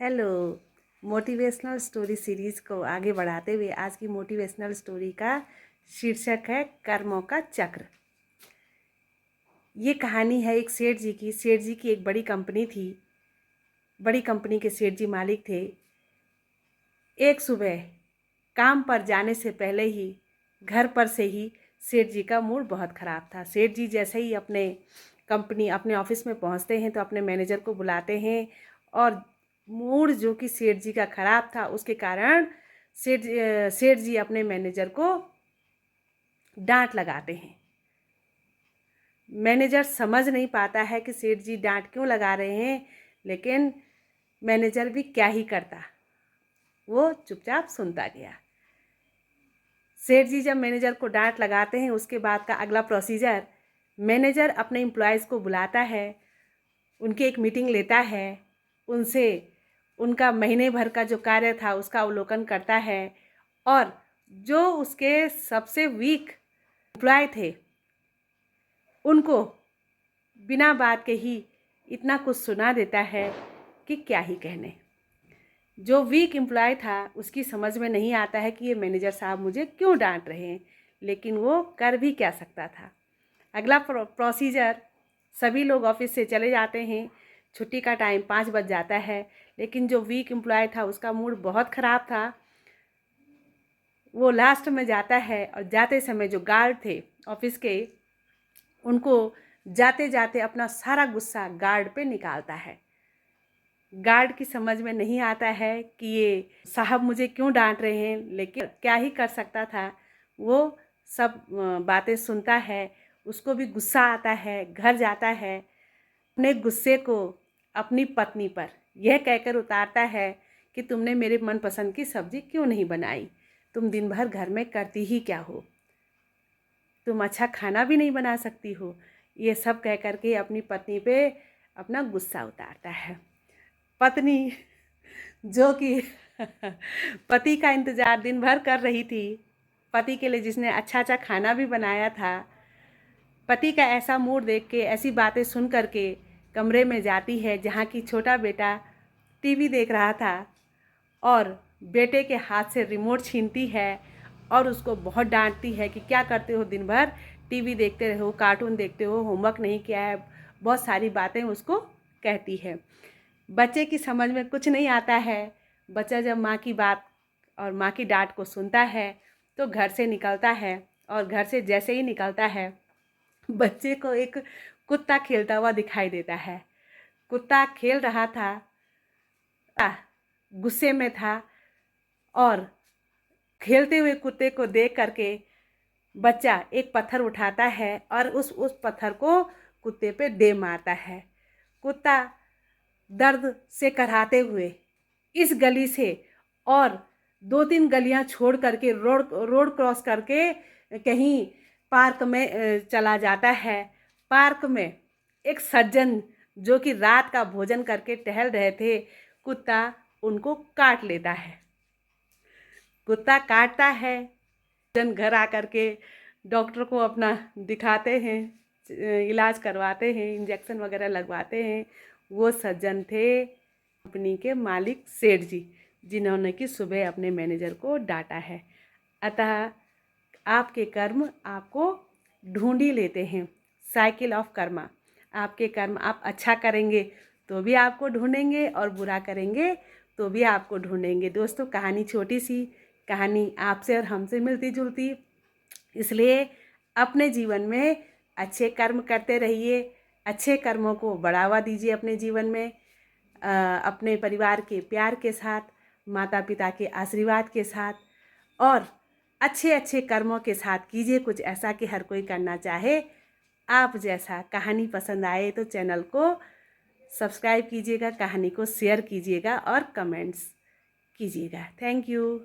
Hello. Motivational story series को आगे बढ़ाते हुए आज की मोटिवेशनल स्टोरी का शीर्षक है कर्मों का चक्र। ये कहानी है एक सेठ जी की। सेठ जी की एक बड़ी कंपनी थी। बड़ी कंपनी के सेठ जी मालिक थे। एक सुबह काम पर जाने से पहले ही घर पर से ही सेठ जी का मूड बहुत ख़राब था। सेठ जी जैसे ही अपने ऑफिस में पहुंचते हैं तो अपने मैनेजर को बुलाते हैं और मूड जो कि सेठ जी का ख़राब था उसके कारण सेठ जी अपने मैनेजर को डांट लगाते हैं। मैनेजर समझ नहीं पाता है कि सेठ जी डांट क्यों लगा रहे हैं, लेकिन मैनेजर भी क्या ही करता, वो चुपचाप सुनता गया। सेठ जी जब मैनेजर को डांट लगाते हैं उसके बाद का अगला प्रोसीजर, मैनेजर अपने एम्प्लॉयज़ को बुलाता है, उनकी एक मीटिंग लेता है, उनसे उनका महीने भर का जो कार्य था उसका अवलोकन करता है और जो उसके सबसे वीक एम्प्लॉय थे उनको बिना बात के ही इतना कुछ सुना देता है कि क्या ही कहने। जो वीक एम्प्लॉय था उसकी समझ में नहीं आता है कि ये मैनेजर साहब मुझे क्यों डांट रहे हैं, लेकिन वो कर भी क्या सकता था। अगला प्रोसीजर, सभी लोग ऑफिस से चले जाते हैं। छुट्टी का टाइम 5 बज जाता है, लेकिन जो वीक एम्प्लॉय था उसका मूड बहुत ख़राब था। वो लास्ट में जाता है और जाते समय जो गार्ड थे ऑफिस के, उनको जाते जाते अपना सारा गुस्सा गार्ड पे निकालता है। गार्ड की समझ में नहीं आता है कि ये साहब मुझे क्यों डांट रहे हैं, लेकिन क्या ही कर सकता था। वो सब बातें सुनता है, उसको भी गुस्सा आता है। घर जाता है, अपने गुस्से को अपनी पत्नी पर यह कहकर उतारता है कि तुमने मेरे मनपसंद की सब्ज़ी क्यों नहीं बनाई, तुम दिन भर घर में करती ही क्या हो, तुम अच्छा खाना भी नहीं बना सकती हो। ये सब कह करके अपनी पत्नी पे अपना गुस्सा उतारता है। पत्नी जो कि पति का इंतज़ार दिन भर कर रही थी, पति के लिए जिसने अच्छा अच्छा खाना भी बनाया था, पति का ऐसा मूड देख के, ऐसी बातें सुन कर के कमरे में जाती है जहाँ की छोटा बेटा टीवी देख रहा था और बेटे के हाथ से रिमोट छीनती है और उसको बहुत डांटती है कि क्या करते हो, दिन भर टीवी देखते रहो, कार्टून देखते हो, होमवर्क नहीं किया है। बहुत सारी बातें उसको कहती है। बच्चे की समझ में कुछ नहीं आता है। बच्चा जब माँ की बात और माँ की डांट को सुनता है तो घर से निकलता है और घर से जैसे ही निकलता है बच्चे को एक कुत्ता खेलता हुआ दिखाई देता है। कुत्ता खेल रहा था, गुस्से में था और खेलते हुए कुत्ते को देख करके बच्चा एक पत्थर उठाता है और उस पत्थर को कुत्ते पे दे मारता है। कुत्ता दर्द से कराहते हुए इस गली से और 2-3 गलियां छोड़ करके रोड क्रॉस करके कहीं पार्क में चला जाता है। पार्क में एक सज्जन जो कि रात का भोजन करके टहल रहे थे, कुत्ता उनको काट लेता है। कुत्ता काटता है, सज्जन घर आकर के डॉक्टर को अपना दिखाते हैं, इलाज करवाते हैं, इंजेक्शन वगैरह लगवाते हैं। वो सज्जन थे कंपनी के मालिक सेठ जी, जिन्होंने कि सुबह अपने मैनेजर को डांटा है। अतः आपके कर्म आपको ढूंढ ही लेते हैं। Cycle of Karma. आपके कर्म आप अच्छा करेंगे तो भी आपको ढूंढेंगे और बुरा करेंगे तो भी आपको ढूंढेंगे। दोस्तों, कहानी छोटी सी कहानी आपसे और हमसे मिलती जुलती, इसलिए अपने जीवन में अच्छे कर्म करते रहिए। अच्छे कर्मों को बढ़ावा दीजिए अपने जीवन में, अपने परिवार के प्यार के साथ, माता पिता के आशीर्वाद के साथ और अच्छे अच्छे कर्मों के साथ कीजिए कुछ ऐसा कि हर कोई करना चाहे आप जैसा। कहानी पसंद आए तो चैनल को सब्सक्राइब कीजिएगा, कहानी को शेयर कीजिएगा और कमेंट्स कीजिएगा। Thank you.